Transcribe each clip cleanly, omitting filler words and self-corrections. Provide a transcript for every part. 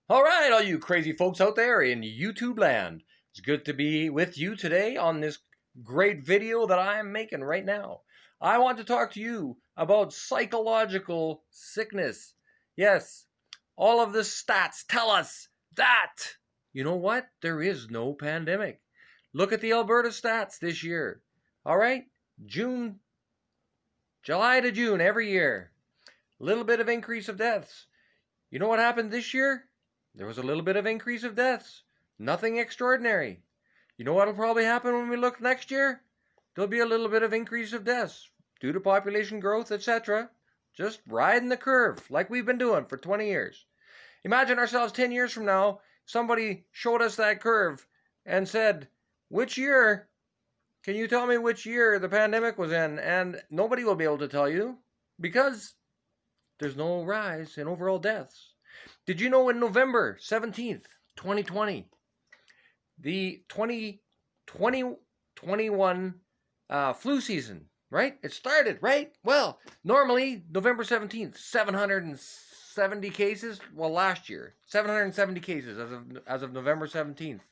All right, all you crazy folks out there in YouTube land. It's good to be with you today on this great video that I am making right now. I want to talk to you about psychological sickness. Yes, all of the stats tell us that, you know what? There is no pandemic. Look at the Alberta stats this year. All right, July to June every year. A little bit of increase of deaths. You know what happened this year? There was a little bit of increase of deaths. Nothing extraordinary. You know what will probably happen when we look next year? There'll be a little bit of increase of deaths due to population growth, etc. Just riding the curve like we've been doing for 20 years. Imagine ourselves 10 years from now, somebody showed us that curve and said, which year, can you tell me which year the pandemic was in? And nobody will be able to tell you because there's no rise in overall deaths. Did you know in November 17th, 2020, the 2021 flu season, right? It started, right? Well, normally November 17th, 770 cases. Well, last year, 770 cases as of November 17th.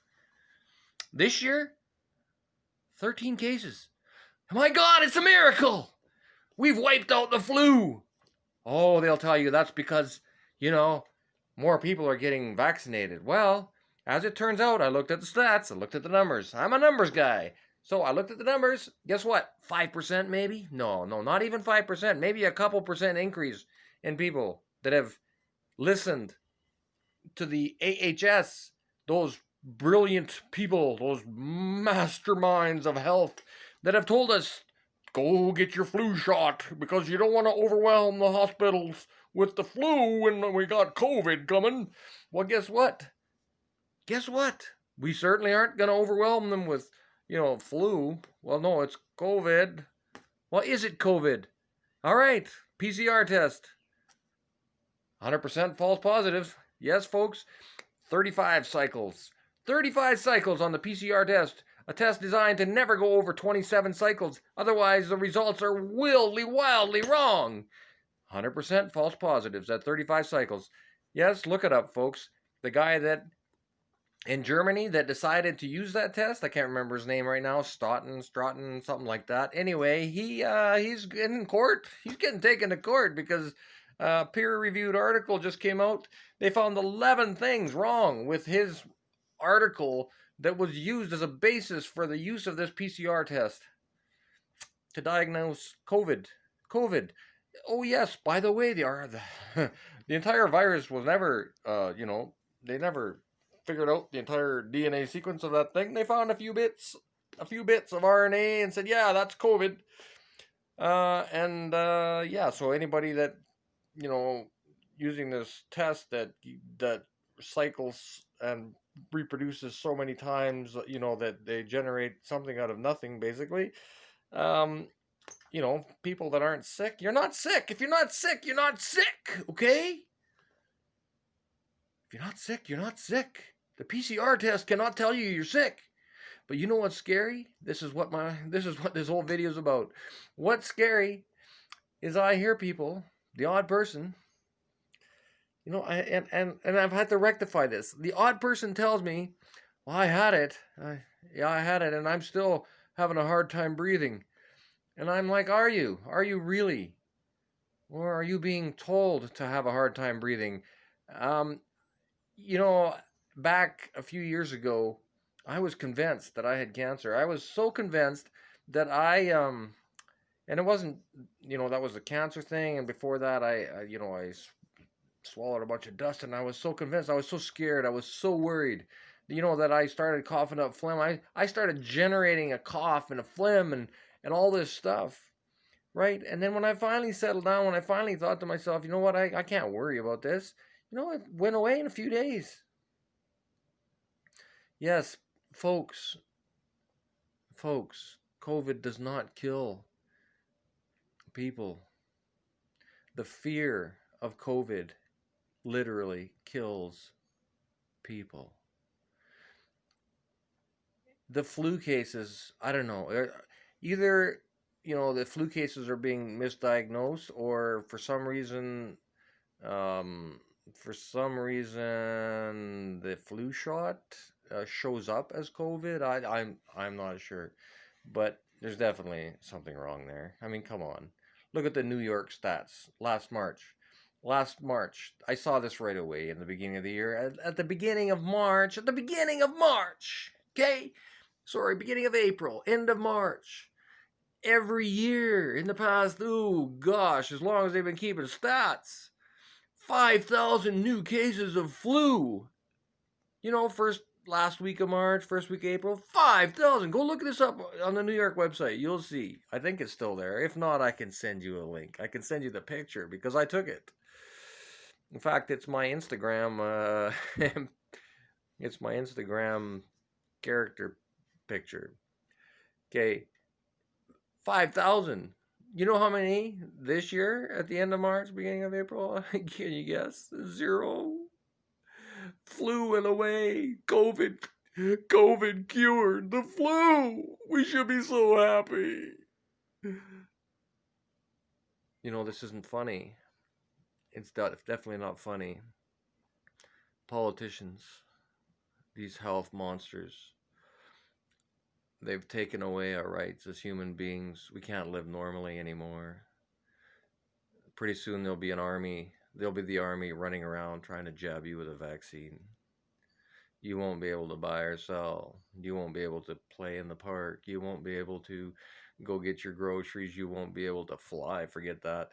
This year, 13 cases. My God, it's a miracle! We've wiped out the flu. Oh, they'll tell you that's because, more people are getting vaccinated. Well, as it turns out, I looked at the stats, I looked at the numbers. I'm a numbers guy. So I looked at the numbers. Guess what? 5% maybe? No, not even 5%. Maybe a couple percent increase in people that have listened to the AHS, those brilliant people, those masterminds of health that have told us, go get your flu shot because you don't want to overwhelm the hospitals with the flu when we got COVID coming. Well, guess what? We certainly aren't going to overwhelm them with, flu. Well, no, it's COVID. Well, is it COVID? All right, PCR test. 100% false positive. Yes, folks. 35 cycles. 35 cycles on the PCR test. A test designed to never go over 27 cycles. Otherwise, the results are wildly wrong. 100% false positives at 35 cycles. Yes, look it up, folks. The guy that in Germany that decided to use that test, I can't remember his name right now, Stoughton, something like that. Anyway, he's in court. He's getting taken to court because a peer-reviewed article just came out. They found 11 things wrong with his article that was used as a basis for the use of this PCR test to diagnose COVID. Oh yes, by the way, the entire virus was never, they never figured out the entire DNA sequence of that thing. They found a few bits of RNA and said, yeah, that's COVID. So anybody that, using this test that cycles and reproduces so many times, that they generate something out of nothing, basically. People that aren't sick, you're not sick. If you're not sick, you're not sick, okay? If you're not sick, you're not sick. The PCR test cannot tell you you're sick. But you know what's scary? This is what this whole video is about. What's scary is I hear people, the odd person, and I've had to rectify this. The odd person tells me, well, I had it, and I'm still having a hard time breathing. And I'm like, are you? Are you really? Or are you being told to have a hard time breathing? Back a few years ago, I was convinced that I had cancer. I was so convinced that and it wasn't, that was a cancer thing. And before that, I swallowed a bunch of dust, and I was so convinced. I was so scared. I was so worried, that I started coughing up phlegm. I started generating a cough and a phlegm and all this stuff, right? And then when I finally settled down, when I finally thought to myself, you know what, I can't worry about this, it went away in a few days. Yes, folks, COVID does not kill people. The fear of COVID literally kills people. The flu cases, I don't know, either, the flu cases are being misdiagnosed, or for some reason, For some reason, the flu shot shows up as COVID. I'm not sure, but there's definitely something wrong there. I mean, come on, look at the New York stats last March. Last March, I saw this right away in the beginning of the year. At the beginning of March, at the beginning of March, okay, sorry, beginning of April, end of March. Every year in the past, oh gosh, as long as they've been keeping stats, 5,000 new cases of flu. You know, last week of March, first week of April, 5,000. Go look this up on the New York website. You'll see. I think it's still there. If not, I can send you a link. I can send you the picture because I took it. In fact, it's my Instagram. It's my Instagram character picture. Okay, 5,000. You know how many this year at the end of March, beginning of April? Can you guess? 0. Flu went away. COVID cured the flu. We should be so happy. You know, this isn't funny. It's definitely not funny. Politicians, these health monsters, they've taken away our rights as human beings. We can't live normally anymore. Pretty soon there'll be an army. There'll be the army running around trying to jab you with a vaccine. You won't be able to buy or sell. You won't be able to play in the park. You won't be able to go get your groceries. You won't be able to fly. Forget that.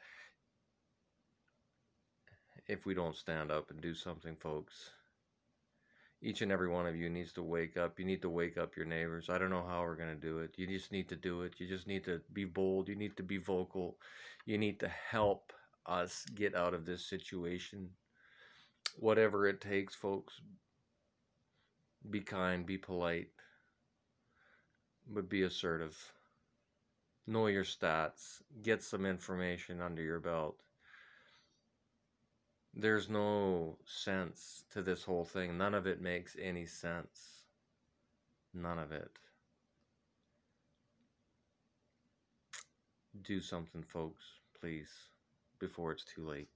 If we don't stand up and do something, folks. Each and every one of you needs to wake up. You need to wake up your neighbors. I don't know how we're going to do it. You just need to do it. You just need to be bold. You need to be vocal. You need to help us get out of this situation. Whatever it takes, folks. Be kind, be polite, but be assertive. Know your stats. Get some information under your belt. There's no sense to this whole thing. None of it makes any sense. None of it. Do something, folks, please, before it's too late.